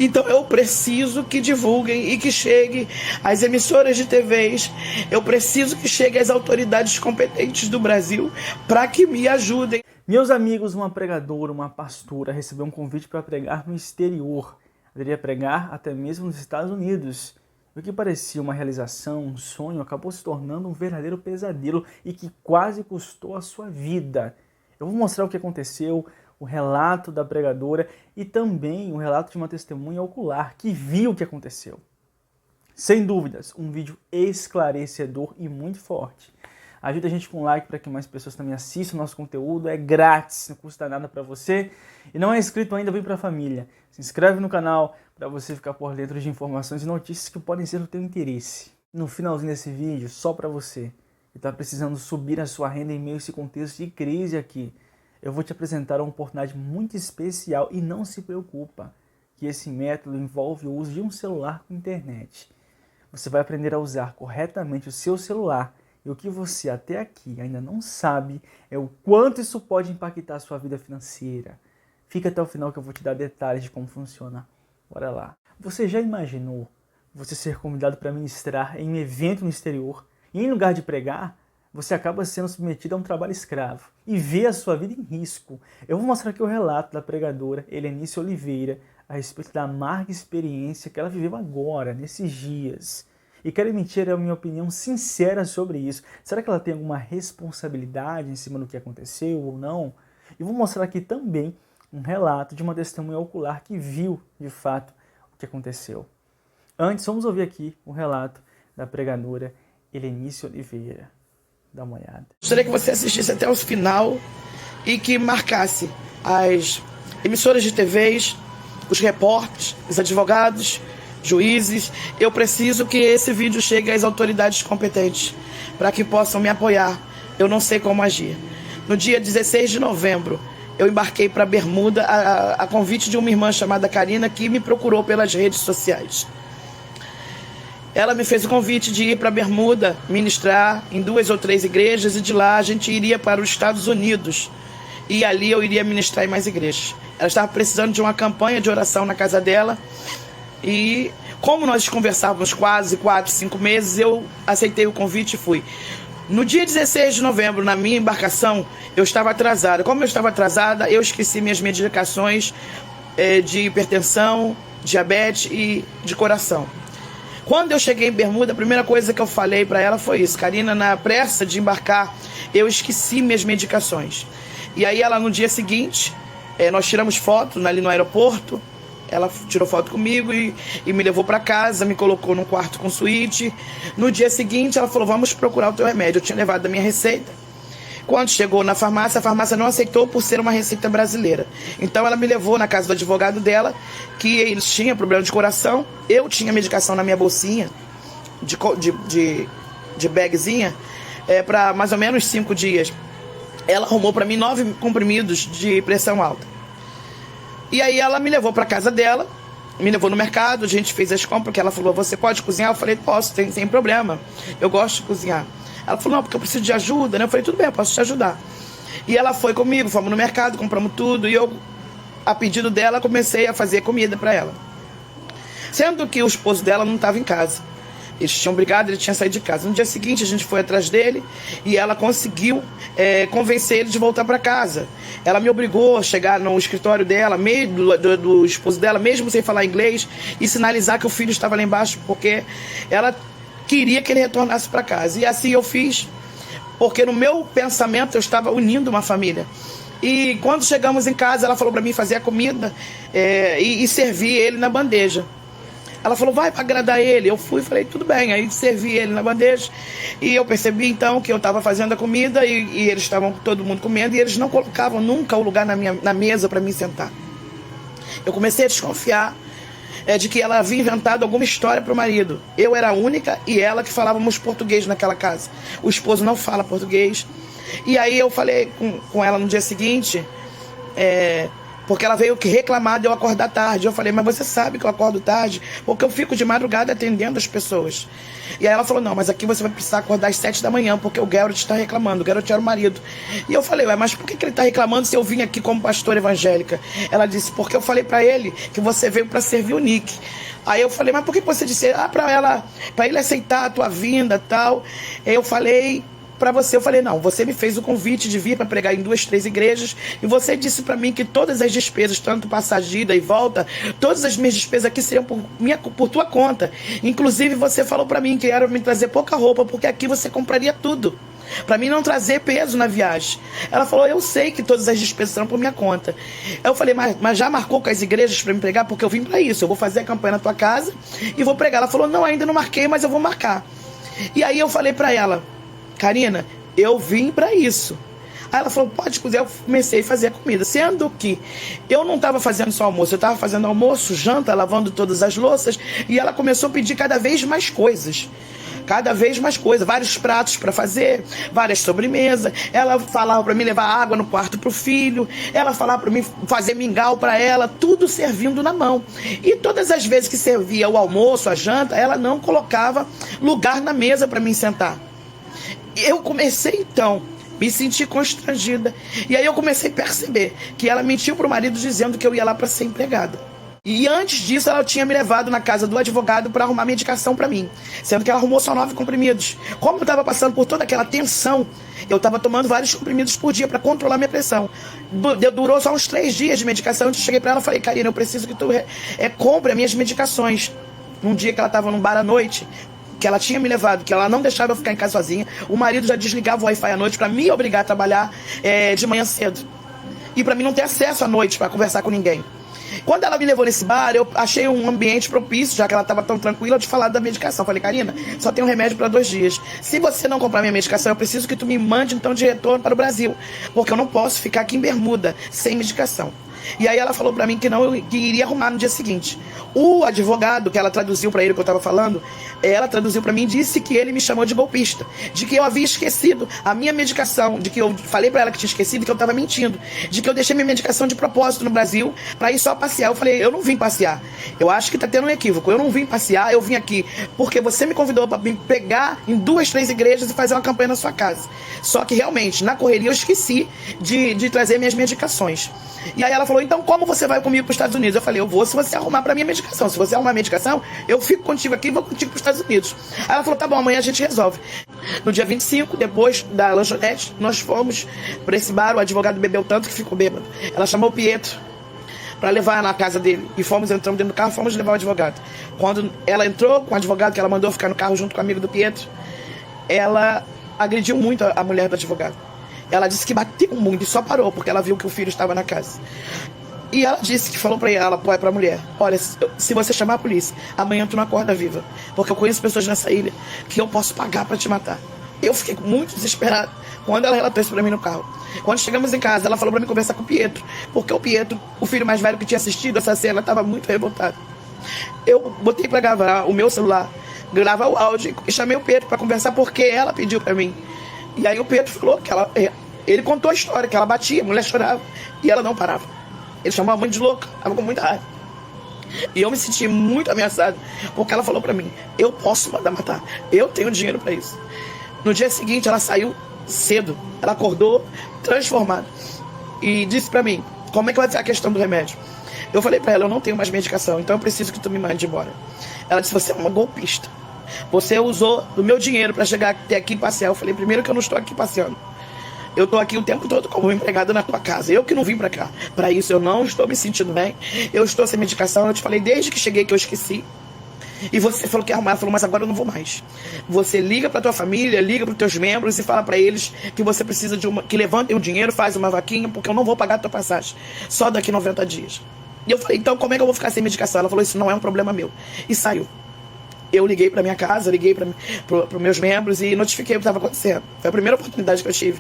Então eu preciso que divulguem e que chegue às emissoras de TVs, eu preciso que chegue às autoridades competentes do Brasil para que me ajudem. Meus amigos, uma pregadora, uma pastora recebeu um convite para pregar no exterior. Deveria pregar até mesmo nos Estados Unidos. O que parecia uma realização, um sonho, acabou se tornando um verdadeiro pesadelo e que quase custou a sua vida. Eu vou mostrar o que aconteceu, o relato da pregadora e também o relato de uma testemunha ocular que viu o que aconteceu. Sem dúvidas, um vídeo esclarecedor e muito forte. Ajuda a gente com um like para que mais pessoas também assistam o nosso conteúdo. É grátis, não custa nada para você. E não é inscrito ainda, vem para a família. Se inscreve no canal para você ficar por dentro de informações e notícias que podem ser do teu interesse. No finalzinho desse vídeo, só para você que está precisando subir a sua renda em meio a esse contexto de crise aqui, eu vou te apresentar uma oportunidade muito especial e não se preocupa que esse método envolve o uso de um celular com internet. Você vai aprender a usar corretamente o seu celular e o que você até aqui ainda não sabe é o quanto isso pode impactar a sua vida financeira. Fica até o final que eu vou te dar detalhes de como funciona. Bora lá. Você já imaginou você ser convidado para ministrar em um evento no exterior e em lugar de pregar, você acaba sendo submetido a um trabalho escravo e vê a sua vida em risco? Eu vou mostrar aqui o relato da pregadora Helenice Oliveira a respeito da amarga experiência que ela viveu agora, nesses dias. E quero emitir a minha opinião sincera sobre isso. Será que ela tem alguma responsabilidade em cima do que aconteceu ou não? E vou mostrar aqui também um relato de uma testemunha ocular que viu, de fato, o que aconteceu. Antes, vamos ouvir aqui o relato da pregadora Helenice Oliveira. Dá uma olhada. Gostaria que você assistisse até o final e que marcasse as emissoras de TVs, os repórteres, os advogados, juízes. Eu preciso que esse vídeo chegue às autoridades competentes para que possam me apoiar. Eu não sei como agir. No dia 16 de novembro, eu embarquei para Bermuda a convite de uma irmã chamada Karina, que me procurou pelas redes sociais. Ela me fez o convite de ir para Bermuda, ministrar em 2 ou 3 igrejas, e de lá a gente iria para os Estados Unidos. E ali eu iria ministrar em mais igrejas. Ela estava precisando de uma campanha de oração na casa dela. E como nós conversávamos quase 4, 5 meses, eu aceitei o convite e fui. No dia 16 de novembro, na minha embarcação, eu estava atrasada. Como eu estava atrasada, eu esqueci minhas medicações de hipertensão, diabetes e de coração. Quando eu cheguei em Bermuda, a primeira coisa que eu falei para ela foi isso: Karina, na pressa de embarcar, eu esqueci minhas medicações. E aí ela, no dia seguinte, nós tiramos foto ali no aeroporto. Ela tirou foto comigo e me levou para casa, me colocou num quarto com suíte. No dia seguinte, ela falou: vamos procurar o teu remédio. Eu tinha levado a minha receita. Quando chegou na farmácia, a farmácia não aceitou por ser uma receita brasileira. Então ela me levou na casa do advogado dela, que eles tinham problema de coração. Eu tinha medicação na minha bolsinha, de bagzinha, para mais ou menos 5 dias. Ela arrumou para mim 9 comprimidos de pressão alta. E aí ela me levou para casa dela, me levou no mercado, a gente fez as compras, porque ela falou: você pode cozinhar? Eu falei: posso, sem problema, eu gosto de cozinhar. Ela falou: não, porque eu preciso de ajuda, né? Eu falei: tudo bem, eu posso te ajudar. E ela foi comigo, fomos no mercado, compramos tudo, e eu, a pedido dela, comecei a fazer comida para ela. Sendo que o esposo dela não estava em casa. Eles tinham brigado, ele tinha saído de casa. No dia seguinte, a gente foi atrás dele e ela conseguiu convencer ele de voltar para casa. Ela me obrigou a chegar no escritório dela, do esposo dela, mesmo sem falar inglês, e sinalizar que o filho estava lá embaixo, porque ela queria que ele retornasse para casa. E assim eu fiz, porque no meu pensamento eu estava unindo uma família. E quando chegamos em casa, ela falou para mim fazer a comida e servir ele na bandeja. Ela falou: vai para agradar ele. Eu fui e falei: tudo bem. Aí servi ele na bandeja. E eu percebi então que eu estava fazendo a comida e eles estavam todo mundo comendo, e eles não colocavam nunca o lugar na mesa para mim sentar. Eu comecei a desconfiar de que ela havia inventado alguma história para o marido. Eu era a única e ela que falávamos português naquela casa. O esposo não fala português. E aí eu falei com ela no dia seguinte: Porque ela veio reclamar de eu acordar tarde. Eu falei, mas você sabe que eu acordo tarde porque eu fico de madrugada atendendo as pessoas. E aí ela falou, não, mas aqui você vai precisar acordar às 7 da manhã porque o Geralt está reclamando. O Geralt era o marido. E eu falei, ué, mas por que ele está reclamando se eu vim aqui como pastora evangélica? Ela disse, porque eu falei para ele que você veio para servir o Nick. Aí eu falei, mas por que você disse? Ah, para ele aceitar a tua vinda e tal. Eu falei para você, eu falei, não, você me fez o convite de vir para pregar em 2, 3 igrejas e você disse para mim que todas as despesas, tanto passagem, ida e volta, todas as minhas despesas aqui seriam por tua conta. Inclusive você falou para mim que era me trazer pouca roupa porque aqui você compraria tudo, para mim não trazer peso na viagem. Ela falou, eu sei que todas as despesas serão por minha conta. Eu falei, mas já marcou com as igrejas para me pregar? Porque eu vim para isso, eu vou fazer a campanha na tua casa e vou pregar. Ela falou, não, ainda não marquei, mas eu vou marcar. E aí eu falei para ela, Karina, eu vim para isso. Aí ela falou, pode cozinhar. Eu comecei a fazer a comida. Sendo que eu não estava fazendo só almoço, eu estava fazendo almoço, janta, lavando todas as louças. E ela começou a pedir cada vez mais coisas. Cada vez mais coisas, vários pratos para fazer, várias sobremesas. Ela falava para mim levar água no quarto pro filho. Ela falava para mim fazer mingau para ela, tudo servindo na mão. E todas as vezes que servia o almoço, a janta, ela não colocava lugar na mesa para mim sentar. Eu comecei então me senti constrangida. E aí eu comecei a perceber que ela mentiu pro marido dizendo que eu ia lá para ser empregada. E antes disso ela tinha me levado na casa do advogado para arrumar medicação para mim, sendo que ela arrumou só 9 comprimidos. Como eu estava passando por toda aquela tensão, eu estava tomando vários comprimidos por dia para controlar minha pressão. Durou só uns 3 dias de medicação. Antes eu cheguei para ela e falei, Karina, eu preciso que tu compre as minhas medicações. Num dia que ela estava num bar à noite, que ela tinha me levado, que ela não deixava eu ficar em casa sozinha, o marido já desligava o Wi-Fi à noite para me obrigar a trabalhar de manhã cedo. E para mim não ter acesso à noite para conversar com ninguém. Quando ela me levou nesse bar, eu achei um ambiente propício, já que ela estava tão tranquila, de falar da medicação. Falei, Karina, só tem um remédio para 2 dias. Se você não comprar minha medicação, eu preciso que tu me mande então de retorno para o Brasil, porque eu não posso ficar aqui em Bermuda sem medicação. E aí ela falou pra mim que não, que iria arrumar no dia seguinte. O advogado que ela traduziu pra ele, que eu tava falando, ela traduziu pra mim e disse que ele me chamou de golpista, de que eu havia esquecido a minha medicação, de que eu falei pra ela que tinha esquecido, que eu tava mentindo, de que eu deixei minha medicação de propósito no Brasil pra ir só passear. Eu falei, eu não vim passear, eu acho que tá tendo um equívoco, eu não vim passear, eu vim aqui porque você me convidou pra me pegar em 2, 3 igrejas e fazer uma campanha na sua casa. Só que realmente, na correria eu esqueci de trazer minhas medicações. E aí ela falou, então como você vai comigo para os Estados Unidos? Eu falei, eu vou se você arrumar para minha medicação. Se você arrumar a medicação, eu fico contigo aqui e vou contigo para os Estados Unidos. Aí ela falou, tá bom, amanhã a gente resolve. No dia 25, depois da lanchonete, nós fomos para esse bar, o advogado bebeu tanto que ficou bêbado. Ela chamou o Pietro para levar na casa dele. E entramos dentro do carro, fomos levar o advogado. Quando ela entrou com o advogado, que ela mandou ficar no carro junto com o amigo do Pietro, ela agrediu muito a mulher do advogado. Ela disse que bateu muito e só parou porque ela viu que o filho estava na casa. E ela disse que falou pra a mulher, olha, se você chamar a polícia, amanhã tu não acorda viva, porque eu conheço pessoas nessa ilha que eu posso pagar pra te matar. Eu fiquei muito desesperado quando ela relatou isso pra mim no carro. Quando chegamos em casa, ela falou pra mim conversar com o Pietro, porque o Pietro, o filho mais velho que tinha assistido essa cena, estava muito revoltado. Eu botei pra gravar o meu celular, gravar o áudio e chamei o Pietro pra conversar porque ela pediu pra mim. E aí o Pietro falou que ele contou a história, que ela batia, a mulher chorava e ela não parava. Ele chamou a mãe de louca, estava com muita raiva. E eu me senti muito ameaçado, porque ela falou pra mim, eu posso mandar matar, eu tenho dinheiro pra isso. No dia seguinte ela saiu cedo, ela acordou transformada e disse pra mim, como é que vai ser a questão do remédio? Eu falei pra ela, eu não tenho mais medicação, então eu preciso que tu me mande embora. Ela disse, você é uma golpista, você usou do meu dinheiro pra chegar até aqui e passear. Eu falei, primeiro que eu não estou aqui passeando, eu tô aqui o tempo todo como empregada na tua casa. Eu que não vim pra cá. Pra isso eu não estou me sentindo bem. Eu estou sem medicação. Eu te falei desde que cheguei que eu esqueci. E você falou que ia arrumar. Ela falou, mas agora eu não vou mais. Você liga pra tua família, liga pros teus membros e fala pra eles que você precisa que levantem o dinheiro, faz uma vaquinha, porque eu não vou pagar a tua passagem. Só daqui 90 dias. E eu falei, então como é que eu vou ficar sem medicação? Ela falou, isso não é um problema meu. E saiu. Eu liguei pra minha casa, liguei para meus membros e notifiquei o que estava acontecendo. Foi a primeira oportunidade que eu tive.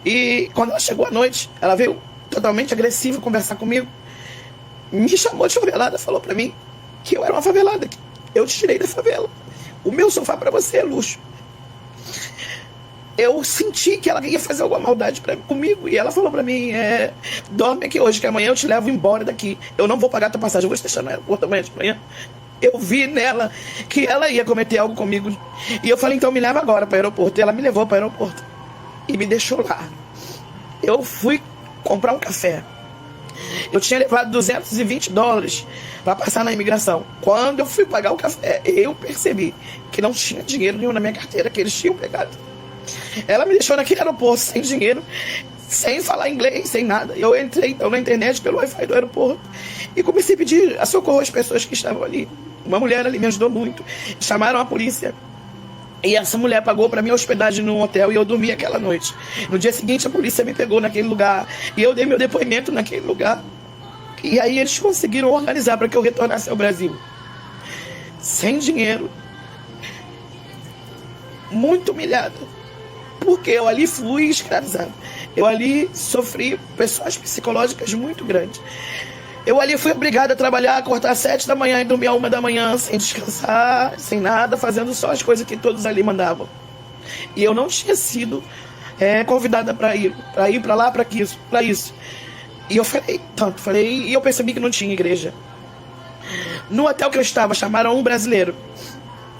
E quando ela chegou à noite, ela veio totalmente agressiva conversar comigo. Me chamou de favelada, falou pra mim que eu era uma favelada. Eu te tirei da favela. O meu sofá pra você é luxo. eu senti que ela ia fazer alguma maldade comigo. E ela falou pra mim, dorme aqui hoje, que amanhã eu te levo embora daqui. Eu não vou pagar tua passagem, eu vou te deixar no aeroporto amanhã de manhã. Eu vi nela que ela ia cometer algo comigo. E eu falei, então me leva agora para o aeroporto. E ela me levou para o aeroporto e me deixou lá. Eu fui comprar um café. Eu tinha levado $220 para passar na imigração. Quando eu fui pagar o café, eu percebi que não tinha dinheiro nenhum na minha carteira, que eles tinham pegado. Ela me deixou naquele aeroporto sem dinheiro, sem falar inglês, sem nada. Eu entrei então na internet pelo Wi-Fi do aeroporto e comecei a pedir a socorro às pessoas que estavam ali. Uma mulher ali me ajudou muito. Chamaram a polícia. E essa mulher pagou para minha hospedagem no hotel e eu dormi aquela noite. No dia seguinte a polícia me pegou naquele lugar e eu dei meu depoimento naquele lugar. E aí eles conseguiram organizar para que eu retornasse ao Brasil. Sem dinheiro. Muito humilhada. Porque eu ali fui escravizado. Eu ali sofri pressões psicológicas muito grandes. Eu ali fui obrigado a trabalhar, acordar às 7 da manhã e dormir à 1 da manhã, sem descansar, sem nada, fazendo só as coisas que todos ali mandavam. E eu não tinha sido convidada para ir para lá, para isso. E eu falei, e eu percebi que não tinha igreja. No hotel que eu estava, chamaram um brasileiro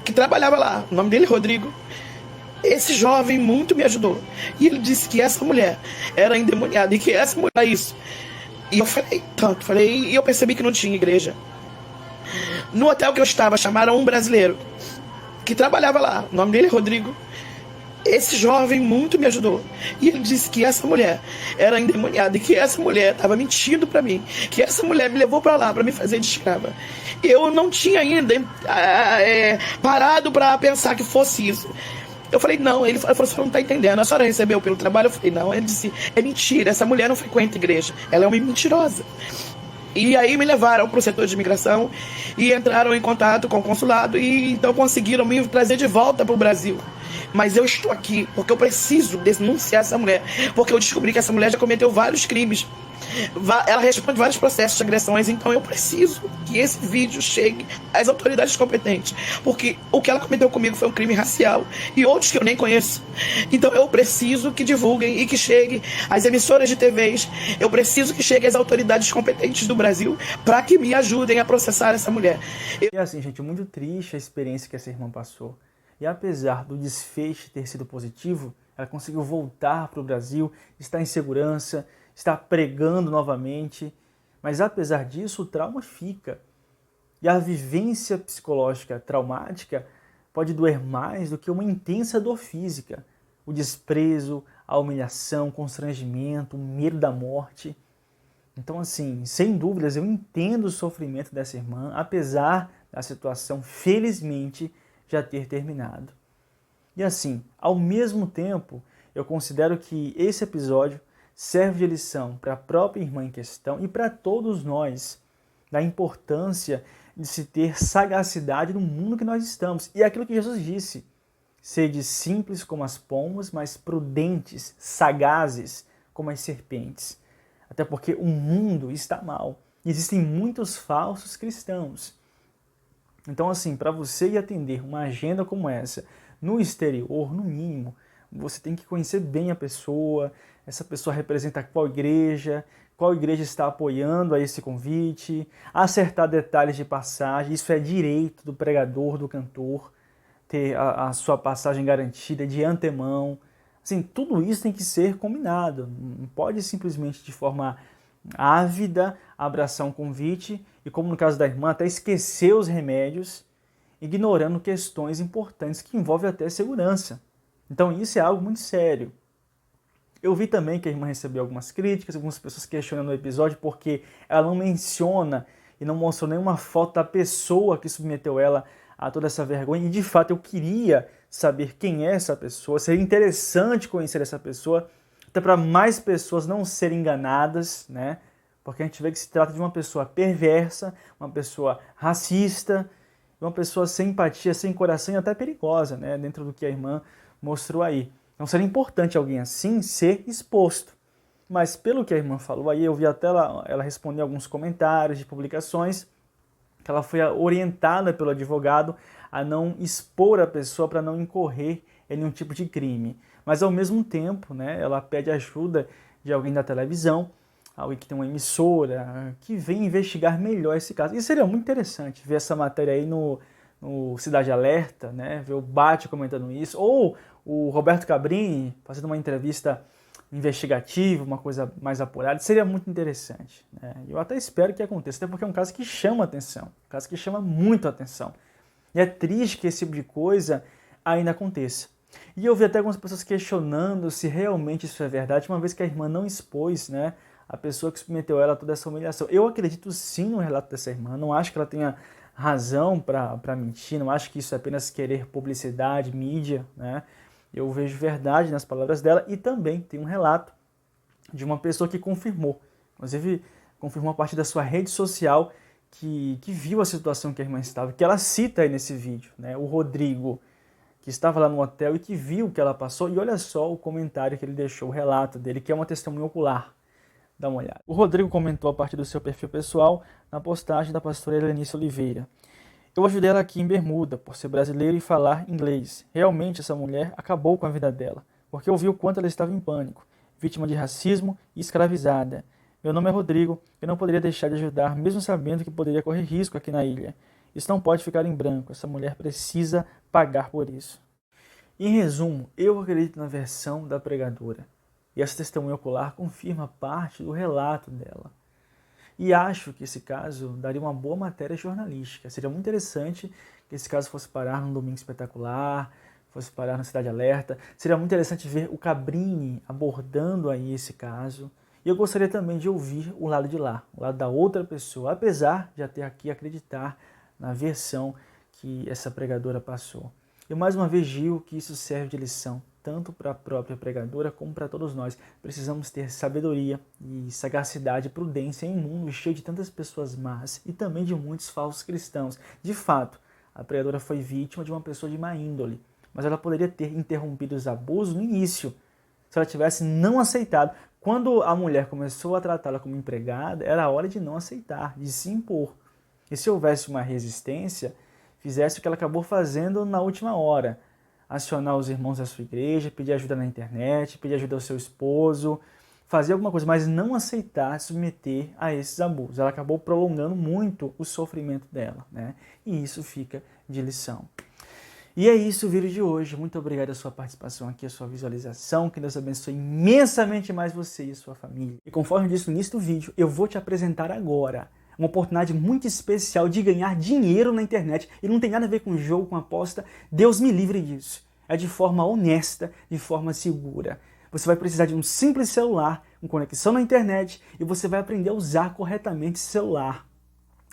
que trabalhava lá, o nome dele é Rodrigo. Esse jovem muito me ajudou. E ele disse que essa mulher era endemoniada e que essa mulher era isso. E eu falei, e eu percebi que não tinha igreja. No hotel que eu estava, chamaram um brasileiro que trabalhava lá, o nome dele é Rodrigo. Esse jovem muito me ajudou. E ele disse que essa mulher era endemoniada e que essa mulher estava mentindo para mim. Que essa mulher me levou para lá para me fazer de escrava. Eu não tinha ainda parado para pensar que fosse isso. Eu falei, não. Ele falou, você não está entendendo. A senhora recebeu pelo trabalho? Eu falei, não. Ele disse, é mentira. Essa mulher não frequenta igreja. Ela é uma mentirosa. E aí me levaram para o setor de imigração e entraram em contato com o consulado e então conseguiram me trazer de volta para o Brasil. Mas eu estou aqui porque eu preciso denunciar essa mulher, porque eu descobri que essa mulher já cometeu vários crimes. Ela responde vários processos de agressões, então eu preciso que esse vídeo chegue às autoridades competentes, porque o que ela cometeu comigo foi um crime racial e outros que eu nem conheço. Então eu preciso que divulguem e que chegue às emissoras de TVs, eu preciso que chegue às autoridades competentes do Brasil para que me ajudem a processar essa mulher. E assim, gente, muito triste a experiência que essa irmã passou. E apesar do desfecho ter sido positivo, ela conseguiu voltar para o Brasil, está em segurança, está pregando novamente, mas apesar disso o trauma fica. E a vivência psicológica traumática pode doer mais do que uma intensa dor física. O desprezo, a humilhação, o constrangimento, o medo da morte. Então assim, sem dúvidas eu entendo o sofrimento dessa irmã, apesar da situação, felizmente, já ter terminado. E assim, ao mesmo tempo, eu considero que esse episódio serve de lição para a própria irmã em questão e para todos nós, da importância de se ter sagacidade no mundo que nós estamos. E é aquilo que Jesus disse, sede simples como as pombas, mas prudentes, sagazes como as serpentes. Até porque o mundo está mal. Existem muitos falsos cristãos. Então assim, para você ir atender uma agenda como essa, no exterior, no mínimo, você tem que conhecer bem a pessoa, essa pessoa representa qual igreja está apoiando a esse convite, acertar detalhes de passagem, isso é direito do pregador, do cantor, ter a sua passagem garantida de antemão. Assim, tudo isso tem que ser combinado, não pode simplesmente de forma ávida abraçar um convite e, como no caso da irmã, até esquecer os remédios, ignorando questões importantes que envolvem até segurança. Então isso é algo muito sério. Eu vi também que a irmã recebeu algumas críticas, algumas pessoas questionando o episódio porque ela não menciona e não mostrou nenhuma foto da pessoa que submeteu ela a toda essa vergonha. E de fato eu queria saber quem é essa pessoa, seria interessante conhecer essa pessoa, até para mais pessoas não serem enganadas, né? Porque a gente vê que se trata de uma pessoa perversa, uma pessoa racista, uma pessoa sem empatia, sem coração e até perigosa, né? Dentro do que a irmã mostrou aí. Então seria importante alguém assim ser exposto. Mas pelo que a irmã falou aí, eu vi até ela responder alguns comentários de publicações, que ela foi orientada pelo advogado a não expor a pessoa para não incorrer em nenhum tipo de crime. Mas ao mesmo tempo, né, ela pede ajuda de alguém da televisão, alguém que tem uma emissora, que vem investigar melhor esse caso. E seria muito interessante ver essa matéria aí no Cidade Alerta, né, ver o Bate comentando isso, ou o Roberto Cabrini fazendo uma entrevista investigativa, uma coisa mais apurada, seria muito interessante, né? Eu até espero que aconteça, até porque é um caso que chama atenção, um caso que chama muito atenção. E é triste que esse tipo de coisa ainda aconteça. E eu vi até algumas pessoas questionando se realmente isso é verdade, uma vez que a irmã não expôs, né, a pessoa que submeteu ela a toda essa humilhação. Eu acredito sim no relato dessa irmã, não acho que ela tenha razão para mentir, não acho que isso é apenas querer publicidade, mídia, né? Eu vejo verdade nas palavras dela e também tem um relato de uma pessoa que confirmou, inclusive confirmou a partir da sua rede social que viu a situação que a irmã estava, que ela cita aí nesse vídeo, né? O Rodrigo, que estava lá no hotel e que viu o que ela passou, e olha só o comentário que ele deixou, o relato dele, que é uma testemunha ocular. Dá uma olhada. O Rodrigo comentou a partir do seu perfil pessoal na postagem da pastora Helenice Oliveira. Eu ajudei ela aqui em Bermuda, por ser brasileira e falar inglês. Realmente essa mulher acabou com a vida dela, porque eu vi o quanto ela estava em pânico, vítima de racismo e escravizada. Meu nome é Rodrigo, eu não poderia deixar de ajudar, mesmo sabendo que poderia correr risco aqui na ilha. Isso não pode ficar em branco, essa mulher precisa pagar por isso. Em resumo, eu acredito na versão da pregadora, e essa testemunha ocular confirma parte do relato dela. E acho que esse caso daria uma boa matéria jornalística. Seria muito interessante que esse caso fosse parar num Domingo Espetacular, fosse parar na Cidade Alerta. Seria muito interessante ver o Cabrini abordando aí esse caso. E eu gostaria também de ouvir o lado de lá, o lado da outra pessoa, apesar de até aqui acreditar na versão que essa pregadora passou. Eu mais uma vez digo que isso serve de lição, tanto para a própria pregadora como para todos nós. Precisamos ter sabedoria e sagacidade e prudência em um mundo cheio de tantas pessoas más e também de muitos falsos cristãos. De fato, a pregadora foi vítima de uma pessoa de má índole, mas ela poderia ter interrompido os abusos no início, se ela tivesse não aceitado. Quando a mulher começou a tratá-la como empregada, era a hora de não aceitar, de se impor. E se houvesse uma resistência, fizesse o que ela acabou fazendo na última hora, acionar os irmãos da sua igreja, pedir ajuda na internet, pedir ajuda ao seu esposo, fazer alguma coisa, mas não aceitar se submeter a esses abusos. Ela acabou prolongando muito o sofrimento dela, né? E isso fica de lição. E é isso o vídeo de hoje. Muito obrigado a sua participação aqui, a sua visualização. Que Deus abençoe imensamente mais você e a sua família. E conforme disse no início do vídeo, eu vou te apresentar agora uma oportunidade muito especial de ganhar dinheiro na internet. E não tem nada a ver com jogo, com aposta. Deus me livre disso. É de forma honesta, de forma segura. Você vai precisar de um simples celular, com conexão na internet, e você vai aprender a usar corretamente esse celular.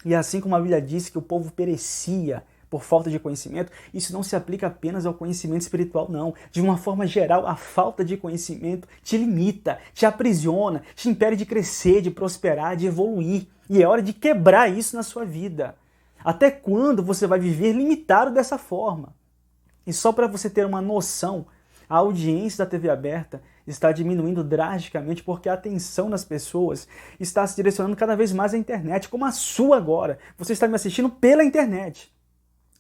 E assim como a Bíblia diz que o povo perecia por falta de conhecimento, isso não se aplica apenas ao conhecimento espiritual, não. De uma forma geral, a falta de conhecimento te limita, te aprisiona, te impede de crescer, de prosperar, de evoluir. E é hora de quebrar isso na sua vida. Até quando você vai viver limitado dessa forma? E só para você ter uma noção, a audiência da TV aberta está diminuindo drasticamente porque a atenção das pessoas está se direcionando cada vez mais à internet, como a sua agora. Você está me assistindo pela internet.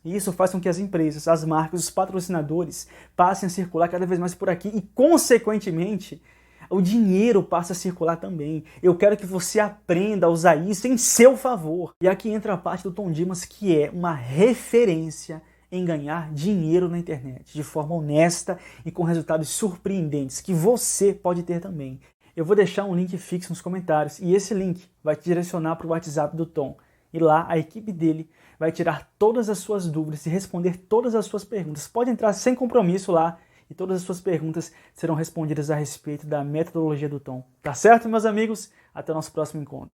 E isso faz com que as empresas, as marcas, os patrocinadores passem a circular cada vez mais por aqui e, consequentemente, o dinheiro passa a circular também. Eu quero que você aprenda a usar isso em seu favor. E aqui entra a parte do Tom Dimas, que é uma referência em ganhar dinheiro na internet, de forma honesta e com resultados surpreendentes, que você pode ter também. Eu vou deixar um link fixo nos comentários, e esse link vai te direcionar para o WhatsApp do Tom. E lá a equipe dele vai tirar todas as suas dúvidas e responder todas as suas perguntas. Pode entrar sem compromisso lá e todas as suas perguntas serão respondidas a respeito da metodologia do Tom. Tá certo, meus amigos? Até o nosso próximo encontro.